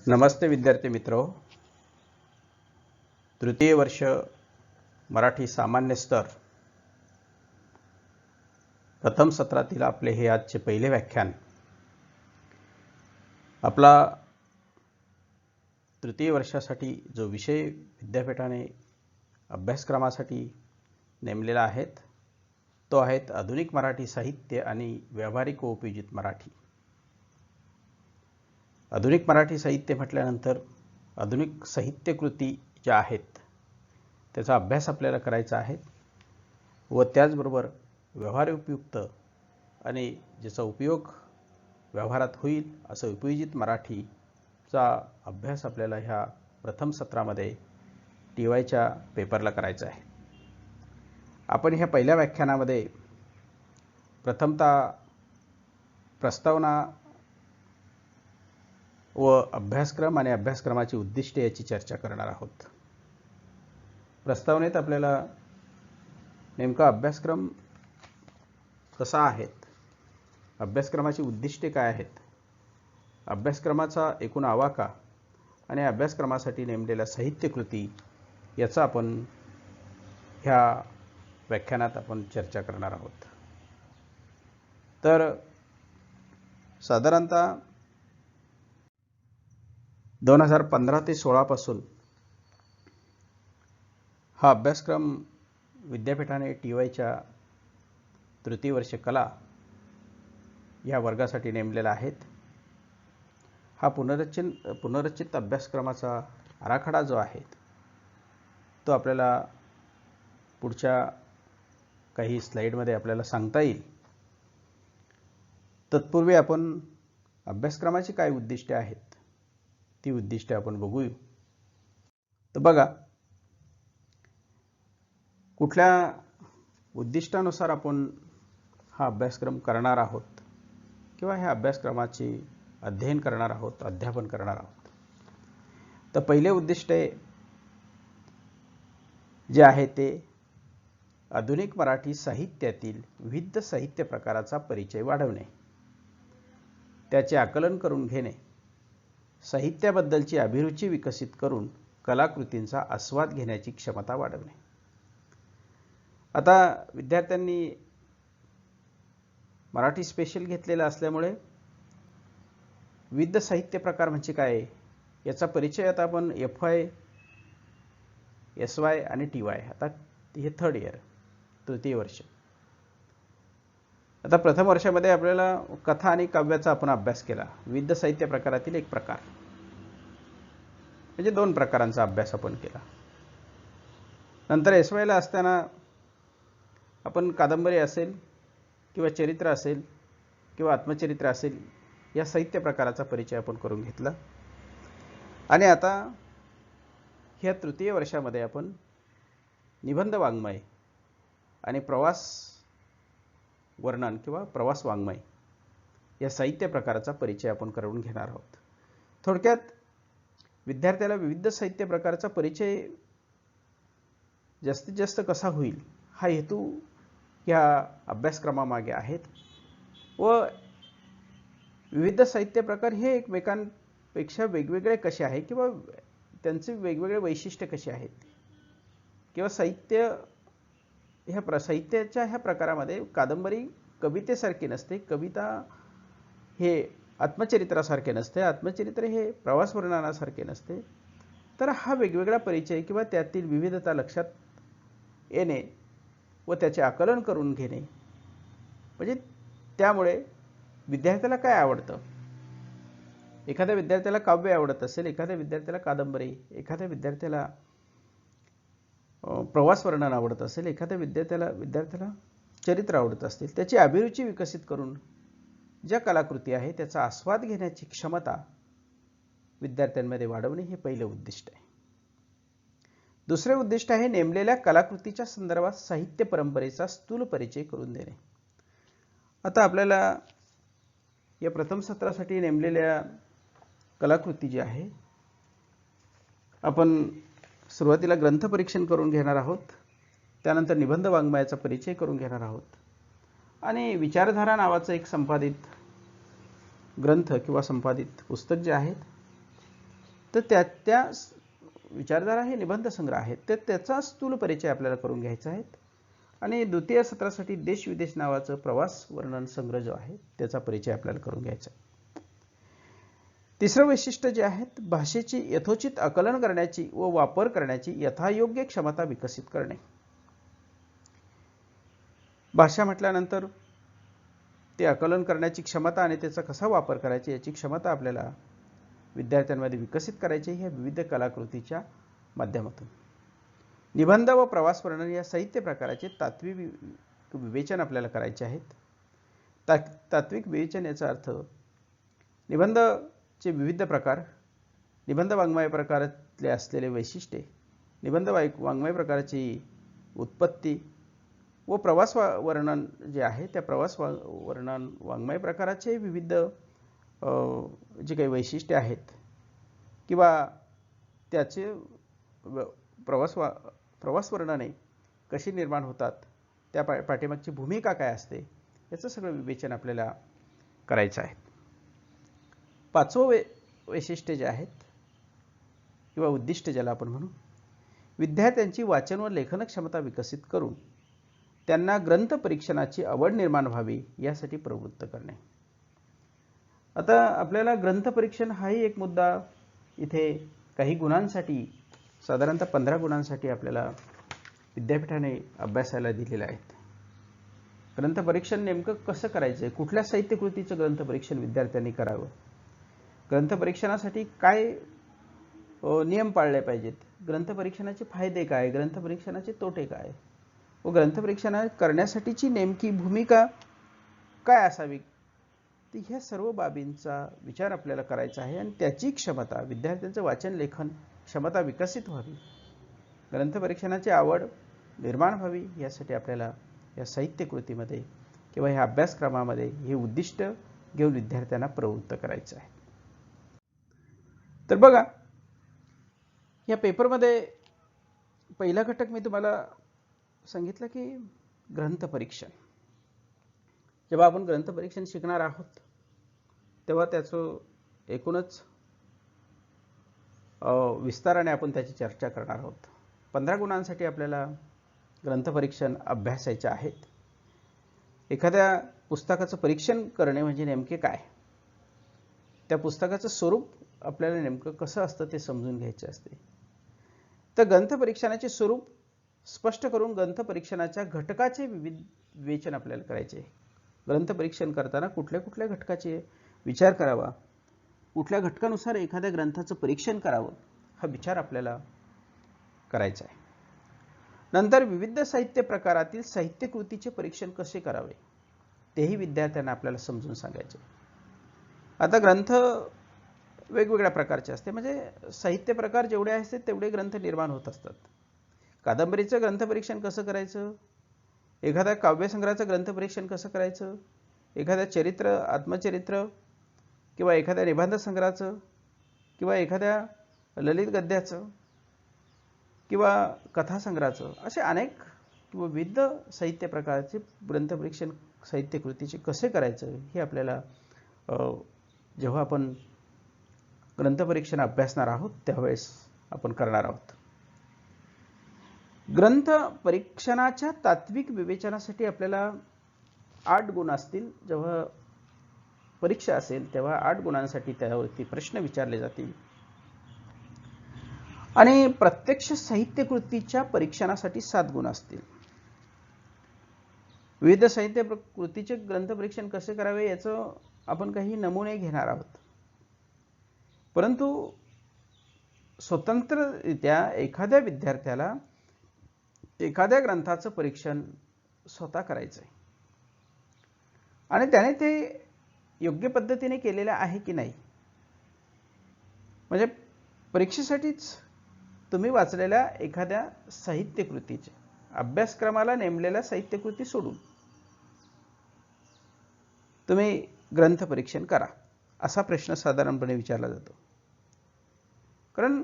नमस्ते विद्यार्थी मित्रो, तृतीय वर्ष मराठी सामान्य स्तर प्रथम सत्रातील आपले हे आजचे पहिले व्याख्यान. आपला तृतीय वर्षासाठी जो विषय विद्यापीठाने अभ्यासक्रमासाठी नेमलेला आहे तो आहे आधुनिक मराठी साहित्य आणि व्यावहारिक व उपयोजित मराठी. आधुनिक मराठी साहित्य म्हटल्यानंतर आधुनिक साहित्य कृती ज्या आहेत त्याचा अभ्यास आपल्याला करायचा आहे व त्याचबरोबर व्यवहार उपयुक्त आणि ज्याचा उपयोग व्यवहारात होईल असं उपयोजित मराठीचा अभ्यास आपल्याला ह्या प्रथम सत्रामध्ये TYच्या पेपरला करायचा आहे. आपण ह्या पहिल्या व्याख्यानामध्ये प्रथमतः प्रस्तावना व अभ्यासक्रम आणि अभ्यासक्रमाची उद्दिष्टे याची चर्चा करणार आहोत. प्रस्तावनेत आपल्याला नेमका अभ्यासक्रम कसा आहे, अभ्यासक्रमाची उद्दिष्टे काय आहेत, अभ्यासक्रमाचा एकूण आवाका आणि अभ्यासक्रमासाठी नेमलेल्या साहित्य कृती याचा आपण ह्या व्याख्यानात आपण चर्चा करणार आहोत. तर साधारणतः 2015 ते 16 पासून हा अभ्यासक्रम विद्यापीठाने TYच्या तृतीय वर्ष कला या वर्गासाठी नेमलेला आहे. हा पुनर्रचित अभ्यासक्रमाचा आराखडा जो आहे तो आपल्याला पुढच्या काही स्लाइडमध्ये आपल्याला सांगता येईल. तत्पूर्वी आपण अभ्यासक्रमाची काय उद्दिष्टे आहेत ती उद्दिष्टे आपण बघूया. तर बघा, कुठल्या उद्दिष्टानुसार आपण हा अभ्यासक्रम करणार आहोत किंवा ह्या अभ्यासक्रमाचे अध्ययन करणार आहोत, अध्यापन करणार आहोत. तर पहिले उद्दिष्ट जे आहे ते आधुनिक मराठी साहित्यातील विविध साहित्य प्रकाराचा परिचय वाढवणे, त्याचे आकलन करून घेणे, साहित्याबद्दलची अभिरुची विकसित करून कलाकृतींचा आस्वाद घेण्याची क्षमता वाढवणे. आता विद्यार्थ्यांनी मराठी स्पेशल घेतलेला असल्यामुळे विविध साहित्य प्रकार म्हणजे काय याचा परिचय आता आपण FY, SY आणि TY, आता हे थर्ड इयर तृतीय वर्ष. आता प्रथम वर्षामध्ये आपल्याला कथा आणि काव्याचा आपण अभ्यास केला, विविध साहित्य प्रकारातील एक प्रकार म्हणजे दोन प्रकारांचा अभ्यास आपण केला. नंतर SY ला असताना आपण कादंबरी असेल किंवा चरित्र असेल किंवा आत्मचरित्र असेल या साहित्य प्रकाराचा परिचय आपण करून घेतला. आणि आता ह्या तृतीय वर्षामध्ये आपण निबंध वाङ्मय आणि प्रवास वर्णन किंवा प्रवास वाङ्मय या साहित्य प्रकाराचा परिचय आपण करून घेणार आहोत. थोडक्यात विद्यार्थ्याला विविध साहित्य प्रकाराचा परिचय जास्तीत जास्त कसा होईल हा हेतू या अभ्यासक्रमामागे आहेत व विविध साहित्य प्रकार हे एकमेकांपेक्षा वेगवेगळे कसे आहेत किंवा त्यांचे वेगवेगळे वैशिष्ट्य कसे आहेत किंवा साहित्याच्या ह्या प्रकारामध्ये कादंबरी कवितेसारखी नसते, कविता हे आत्मचरित्रासारखे नसते, आत्मचरित्र हे प्रवास वर्णनासारखे नसते. तर हा वेगवेगळा परिचय किंवा त्यातील विविधता लक्षात येणे व त्याचे आकलन करून घेणे म्हणजे त्यामुळे विद्यार्थ्याला काय आवडतं, एखाद्या विद्यार्थ्याला काव्य आवडत असेल, एखाद्या विद्यार्थ्याला कादंबरी, एखाद्या विद्यार्थ्याला प्रवास वर्णन आवडत असेल, एखाद्या विद्यार्थ्याला चरित्र आवडत असतील, त्याची अभिरुची विकसित करून ज्या कलाकृती आहे त्याचा आस्वाद घेण्याची क्षमता विद्यार्थ्यांमध्ये वाढवणे हे पहिले उद्दिष्ट आहे. दुसरे उद्दिष्ट आहे नेमलेल्या कलाकृतीच्या संदर्भात साहित्य परंपरेचा स्थूल परिचय करून देणे. आता आपल्याला या प्रथम सत्रासाठी नेमलेल्या कलाकृती जी आहे आपण सुरुवातीला ग्रंथ परीक्षण करून घेणार आहोत, त्यानंतर निबंध वाङ्मयाचा परिचय करून घेणार आहोत आणि विचारधारा नावाचं एक संपादित ग्रंथ किंवा संपादित पुस्तक जे आहे तर त्या विचारधारा हे निबंध संग्रह आहेत, तर त्याचा स्थूल परिचय आपल्याला करून घ्यायचा आहे. आणि द्वितीय सत्रासाठी देश विदेश नावाचं प्रवास वर्णन संग्रह जो आहे त्याचा परिचय आपल्याला करून घ्यायचा आहे. तिसरं वैशिष्ट्य जे आहे भाषेची यथोचित आकलन करण्याची व वापर करण्याची यथायोग्य क्षमता विकसित करणे. भाषा म्हटल्यानंतर ते आकलन करण्याची क्षमता आणि त्याचा कसा वापर करायचा याची क्षमता आपल्याला विद्यार्थ्यांमध्ये विकसित करायची ह्या विविध कलाकृतीच्या माध्यमातून. निबंध व प्रवास वर्णन या साहित्य प्रकाराचे तात्विक विवेचन आपल्याला करायचे आहेत. तात्विक विवेचन याचा अर्थ निबंधचे विविध प्रकार, निबंध वाङ्मय प्रकारातले असलेले वैशिष्ट्ये, निबंध वाङ्मय प्रकाराची उत्पत्ती व प्रवास वर्णन जे आहे त्या प्रवास वर्णन वाङ्मय प्रकाराचे विविध जे काही वैशिष्ट्ये आहेत किंवा त्याचे प्रवास वर्णने कशी निर्माण होतात, त्या पाठीमागची भूमिका काय असते, याचं सगळं विवेचन आपल्याला करायचं आहे. पाचवं वैशिष्ट्य जे आहेत किंवा उद्दिष्ट ज्याला आपण म्हणू, विद्यार्थ्यांची वाचन व लेखन क्षमता विकसित करून त्यांना ग्रंथ परीक्षणाची आवड निर्माण व्हावी यासाठी प्रवृत्त करणे. आता आपल्याला ग्रंथ परीक्षण हाही एक मुद्दा इथे काही गुणांसाठी, साधारणतः 15 गुणांसाठी आपल्याला विद्यापीठाने अभ्यासाला दिलेला आहे. ग्रंथ परीक्षण नेमकं कसं करायचं, कुठल्या साहित्य कृतीचं ग्रंथ परीक्षण विद्यार्थ्यांनी करावं, ग्रंथ परीक्षणासाठी काय नियम पाळले पाहिजेत, ग्रंथ परीक्षणाचे फायदे काय, ग्रंथ परीक्षणाचे तोटे काय व ग्रंथ परीक्षण करण्यासाठीची नेमकी भूमिका काय असावी, तर ह्या सर्व बाबींचा विचार आपल्याला करायचा आहे. आणि त्याची क्षमता, विद्यार्थ्यांचं वाचन लेखन क्षमता विकसित व्हावी, ग्रंथ परीक्षणाची आवड निर्माण व्हावी यासाठी आपल्याला या साहित्य कृतीमध्ये किंवा ह्या अभ्यासक्रमामध्ये हे उद्दिष्ट घेऊन विद्यार्थ्यांना प्रवृत्त करायचं आहे. तर बघा, या पेपरमध्ये पहिला घटक मी तुम्हाला सांगितलं की ग्रंथ परीक्षण. जेव्हा आपण ग्रंथ परीक्षण शिकणार आहोत तेव्हा त्याचं एकूणच विस्ताराने आपण त्याची चर्चा करणार आहोत. 15 गुणांसाठी आपल्याला ग्रंथ परीक्षण अभ्यासायचे आहेत. एखाद्या पुस्तकाचं परीक्षण करणे म्हणजे नेमके काय, त्या पुस्तकाचं स्वरूप आपल्याला नेमकं कसं असतं ते समजून घ्यायचे असते. तर ग्रंथ परीक्षणाचे स्वरूप स्पष्ट करून ग्रंथ परीक्षणाच्या घटकाचे विवेचन आपल्याला करायचे. ग्रंथ परीक्षण करताना कुठल्या कुठल्या घटकाचे विचार करावा, कुठल्या घटकानुसार एखाद्या ग्रंथाचं परीक्षण करावं हा विचार आपल्याला करायचा आहे. नंतर विविध साहित्य प्रकारातील साहित्य कृतीचे परीक्षण कसे करावे तेही विद्यार्थ्यांना आपल्याला समजून सांगायचे. आता ग्रंथ वेगवेगळ्या प्रकारचे असते, म्हणजे साहित्य प्रकार जेवढे असते तेवढे ग्रंथ निर्माण होत असतात. कादंबरीचं ग्रंथ परीक्षण कसं करायचं, एखाद्या काव्यसंग्रहाचं ग्रंथ परीक्षण कसं करायचं, एखाद्या चरित्र, आत्मचरित्र किंवा एखाद्या निबंध संग्रहाचं किंवा एखाद्या ललित गद्याचं किंवा कथासंग्रहाचं, असे अनेक किंवा विविध साहित्य प्रकारचे ग्रंथ परीक्षण साहित्य कृतीचे कसे करायचं हे आपल्याला जेव्हा आपण ग्रंथ परीक्षण अभ्यासणार आहोत त्यावेळेस आपण करणार आहोत. ग्रंथ परीक्षणाच्या तात्विक विवेचनासाठी आपल्याला 8 गुण असतील. जेव्हा परीक्षा असेल तेव्हा 8 गुणांसाठी त्यावरती प्रश्न विचारले जातील. आणि प्रत्यक्ष साहित्य कृतीच्या परीक्षणासाठी 7 गुण असतील. विविध साहित्य कृतीचे ग्रंथ परीक्षण कसे करावे याचं आपण काही नमुने घेणार आहोत. परंतु स्वतंत्ररित्या एखाद्या विद्यार्थ्याला एखाद्या ग्रंथाचं परीक्षण स्वतः करायचं आहे आणि त्याने ते योग्य पद्धतीने केलेलं आहे की नाही, म्हणजे परीक्षेसाठीच तुम्ही वाचलेल्या एखाद्या साहित्य कृतीचे, अभ्यासक्रमाला नेमलेल्या साहित्य कृती सोडून तुम्ही ग्रंथ परीक्षण करा असा प्रश्न साधारणपणे विचारला जातो. कारण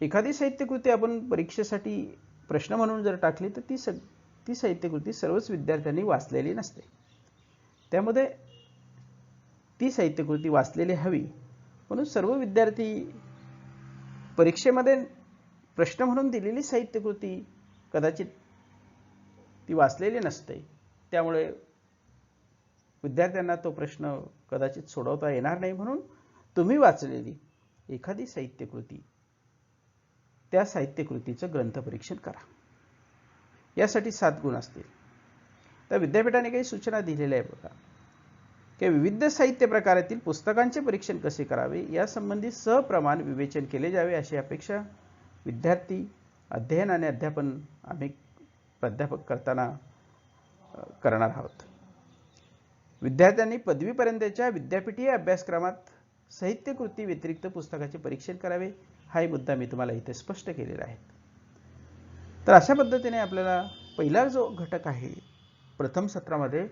एखादी साहित्य कृती आपण परीक्षेसाठी प्रश्न म्हणून जर टाकली तर ती साहित्य कृती सर्वच विद्यार्थ्यांनी वाचलेली नसते. त्यामध्ये ती साहित्य कृती वाचलेली हवी, म्हणून सर्व विद्यार्थी परीक्षेमध्ये प्रश्न म्हणून दिलेली साहित्यकृती कदाचित ती वाचलेली नसते, त्यामुळे विद्यार्थ्यांना तो प्रश्न कदाचित सोडवता येणार नाही. म्हणून तुम्ही वाचलेली एखादी साहित्यकृती, त्या साहित्यकृतीचं ग्रंथपरीक्षण करा. यासाठी 7 गुण असतील. तर विद्यापीठाने काही सूचना दिलेल्या आहे बघा, की विविध साहित्य प्रकारातील पुस्तकांचे परीक्षण कसे करावे यासंबंधी सप्रमाण विवेचन केले जावे, अशी अपेक्षा विद्यार्थी, अध्ययन आणि अध्यापन आम्ही प्राध्यापक करताना करणार आहोत. विद्यार्थ्यांनी पदवीपर्यंतच्या विद्यापीठीय अभ्यासक्रमात साहित्यकृती व्यतिरिक्त पुस्तकाचे परीक्षण करावे, हाही मुद्दा मी तुम्हाला इथे स्पष्ट केलेला आहे. तर अशा पद्धतीने आपल्याला पहिला जो घटक आहे प्रथम सत्रामध्ये,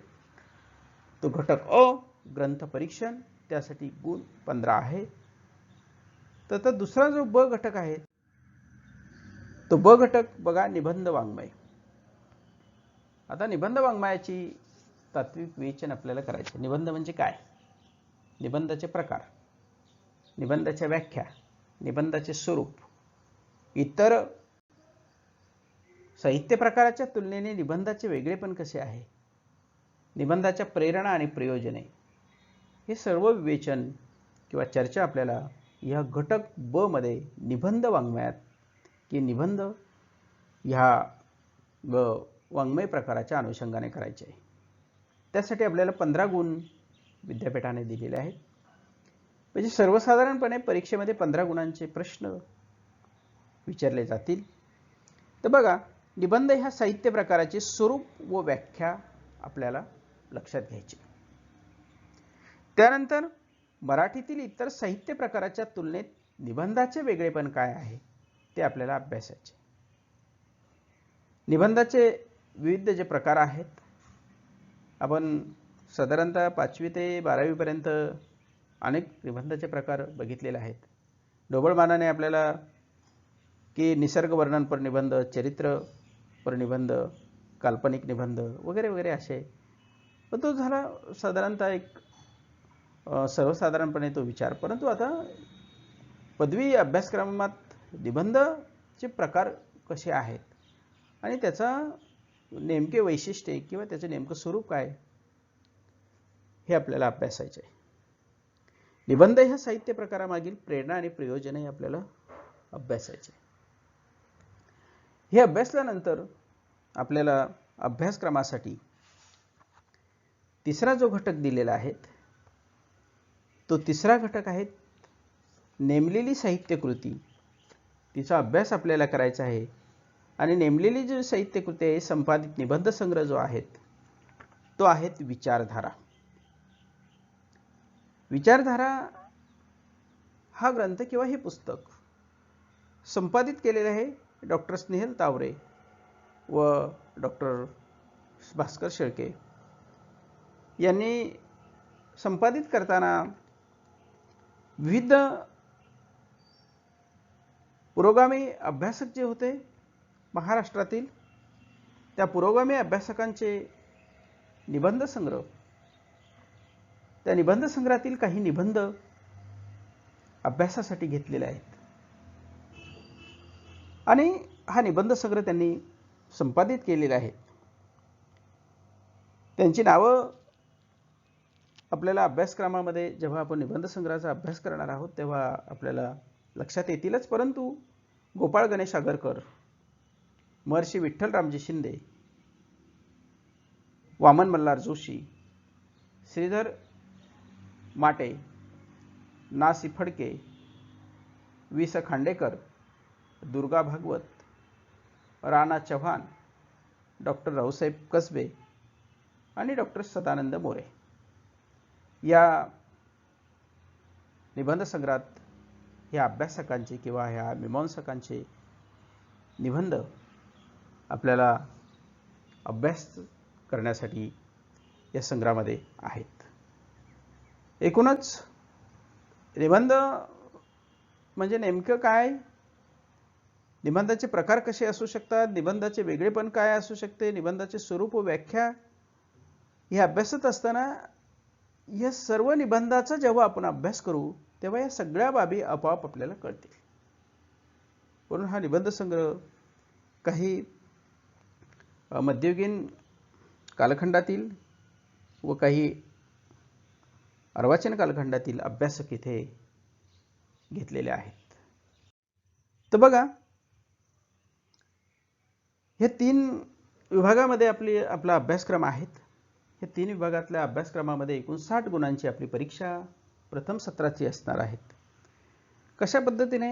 तो घटक अ ग्रंथ परीक्षण, त्यासाठी गुण 15 आहे. तर दुसरा जो ब घटक आहे, तो ब घटक बघा, निबंध वाङ्मय. आता निबंध वाङ्मयाची तात्विक विवेचन आपल्याला करायचे. निबंध म्हणजे काय, निबंधाचे प्रकार, निबंधाच्या व्याख्या, निबंधाचे स्वरूप, इतर साहित्य प्रकाराच्या तुलनेने निबंधाचे वेगळेपण कसे आहे, निबंधाच्या प्रेरणा आणि प्रयोजने, हे सर्व विवेचन किंवा चर्चा आपल्याला या घटक ब मध्ये निबंध वाङ्मयात की निबंध ह्या वाङ्मय प्रकाराच्या अनुषंगाने करायचे आहे. त्यासाठी आपल्याला 15 गुण विद्यापीठाने दिलेले आहेत. म्हणजे सर्वसाधारणपणे परीक्षेमध्ये 15 गुणांचे प्रश्न विचारले जातील. तर बघा, निबंध ह्या साहित्य प्रकाराचे स्वरूप व व्याख्या आपल्याला लक्षात घ्यायची. त्यानंतर मराठीतील इतर साहित्य प्रकाराच्या तुलनेत निबंधाचे वेगळेपण काय आहे ते आपल्याला अभ्यासायचे. निबंधाचे विविध जे प्रकार आहेत, आपण साधारणतः 5वी ते 12वी पर्यंत अनेक निबंधाचे प्रकार बघितलेले आहेत. ढोबळमानाने आपल्याला की निसर्ग वर्णनपर निबंध, चरित्रपर निबंध, काल्पनिक निबंध वगैरे वगैरे असे, पण तो झाला साधारणतः एक सर्वसाधारणपणे तो विचार. परंतु आता पदवी अभ्यासक्रमात निबंधचे प्रकार कसे आहेत आणि त्याचा नेमके वैशिष्ट्ये किंवा त्याचे नेमकं स्वरूप काय, हे आपल्याला अभ्यासायचे आहे. निबंध ह्या साहित्य प्रकारामागील प्रेरणा आणि प्रयोजनही आपल्याला अभ्यासायचे. हे अभ्यासल्यानंतर आपल्याला अभ्यासक्रमासाठी तिसरा जो घटक दिलेला आहे, तो तिसरा घटक आहे नेमलेली साहित्यकृती. तिचा अभ्यास आपल्याला करायचा आहे. आणि नेमलेली जी साहित्यकृती आहे, संपादित निबंध संग्रह जो आहे, तो आहे विचारधारा. विचारधारा हा ग्रंथ किंवा हे पुस्तक संपादित केलेले आहे डॉक्टर स्नेहल तावरे व डॉक्टर भास्कर शेळके यांनी. संपादित करताना विविध पुरोगामी अभ्यासक जे होते महाराष्ट्रातील, त्या पुरोगामी अभ्यासकांचे निबंध संग्रह, त्या निबंध संग्रहातील काही निबंध अभ्यासासाठी घेतलेले आहेत. आणि हा निबंध संग्रह त्यांनी संपादित केलेला आहे. त्यांची नावं आपल्याला अभ्यासक्रमामध्ये जेव्हा आपण निबंध संग्रहाचा अभ्यास करणार आहोत तेव्हा आपल्याला लक्षात येतीलच. परंतु गोपाळ गणेश आगरकर, महर्षी विठ्ठलरामजी शिंदे, वामन मल्हार जोशी, श्रीधर माटे, ना सी फडके, वि स खांडेकर, दुर्गा भागवत, राणा चव्हाण, डॉक्टर रावसाहेब कसबे आणि डॉक्टर सदानंद मोरे या निबंध संग्रहात ह्या अभ्यासकांचे किंवा ह्या मीमांसकांचे निबंध आपल्याला अभ्यास करण्यासाठी या संग्रहामध्ये आहेत. एकूणच निबंध म्हणजे नेमकं काय, निबंधाचे प्रकार कसे असू शकतात, निबंधाचे वेगळेपण काय असू शकते, निबंधाचे स्वरूप व व्याख्या हे अभ्यासत असताना या सर्व निबंधाचा जेव्हा आपण अभ्यास करू तेव्हा या सगळ्या बाबी आपोआप आपल्याला कळतील. म्हणून हा निबंध संग्रह काही मध्ययुगीन कालखंडातील व काही अर्वाचीन कालखंडातील अभ्यासक इथे घेतलेले आहेत. तर बघा, हे 3 विभागामध्ये आपला अभ्यासक्रम आहेत. हे 3 विभागातल्या अभ्यासक्रमामध्ये एकूण 60 गुणांची आपली परीक्षा प्रथम सत्राची असणार आहेत. कशा पद्धतीने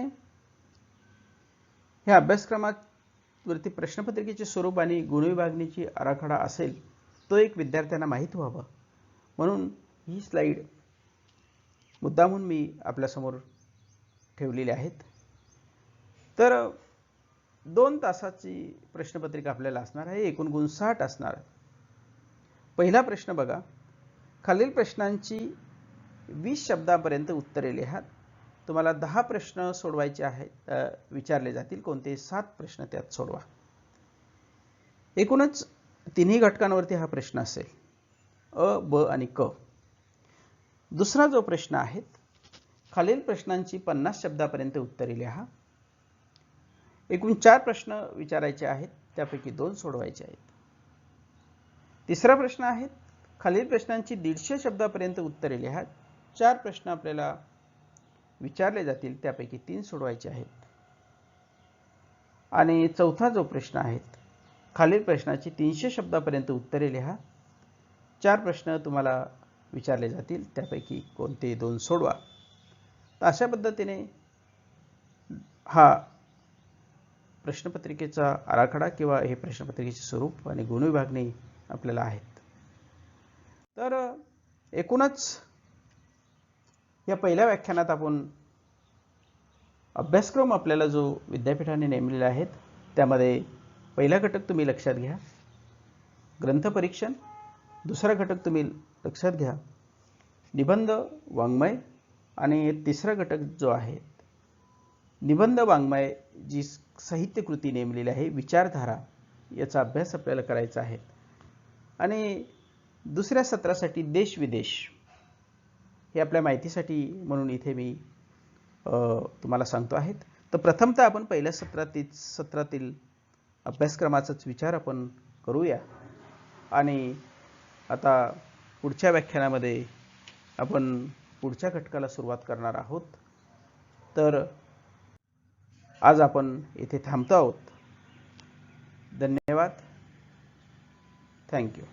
ह्या अभ्यासक्रमावरती प्रश्नपत्रिकेचे स्वरूप आणि गुणविभागणीची आराखडा असेल तो एक विद्यार्थ्यांना माहीत व्हावा म्हणून ही स्लाइड मुद्दामून मी आपल्यासमोर ठेवलेली आहेत. तर 2 तासाची प्रश्नपत्रिका आपल्याला असणार आहे. एकूण गुण 60 असणार. पहिला प्रश्न बघा, खालील प्रश्नांची 20 शब्दांपर्यंत उत्तरे लिहा. तुम्हाला 10 प्रश्न सोडवायचे आहेत, विचारले जातील. कोणते 7 प्रश्न त्यात सोडवा. एकूणच 3ही घटकांवरती हा प्रश्न असेल, अ, ब आणि क. दुसरा जो प्रश्न आहे, खालील प्रश्नांची 50 शब्दापर्यंत उत्तरे लिहा. एकूण 4 प्रश्न विचारायचे आहेत, त्यापैकी 2 सोडवायचे आहेत. तिसरा प्रश्न आहे, खालील प्रश्नांची 150 शब्दापर्यंत उत्तरे लिहा. 4 प्रश्न आपल्याला विचारले जातील, त्यापैकी 3 सोडवायचे आहेत. आणि चौथा जो प्रश्न आहे, खालील प्रश्नाची 300 शब्दापर्यंत उत्तरे लिहा. 4 प्रश्न तुम्हाला विचारले जातील, त्यापैकी कोणते 2 सोडवा. तर अशा पद्धतीने हा प्रश्नपत्रिकेचा आराखडा किंवा हे प्रश्नपत्रिकेचे स्वरूप आणि गुणविभागणी आपल्याला आहेत. तर एकूणच या पहिल्या व्याख्यानात आपण अभ्यासक्रम आपल्याला जो विद्यापीठाने नेमलेला आहे त्यामध्ये पहिला घटक तुम्ही लक्षात घ्या, ग्रंथपरीक्षण. दुसरा घटक तुम्ही लक्षात घ्या, निबंध वाङ्मय. आणि तिसरा घटक जो आहे, निबंध वाङ्मय जी साहित्यकृती नेमलेली आहे, विचारधारा, याचा अभ्यास आपल्याला करायचा आहे. आणि दुसऱ्या सत्रासाठी देश विदेश हे आपल्या माहितीसाठी म्हणून इथे मी तुम्हाला सांगतो आहे. तर प्रथमतः आपण पहिल्या सत्रातील अभ्यासक्रमाचाच विचार आपण करूया. आणि आता पुढच्या व्याख्यानामध्ये आपण पुढच्या घटकाला सुरुवात करणार आहोत. तर आज आपण इथे थांबतो आहोत. धन्यवाद. थँक्यू.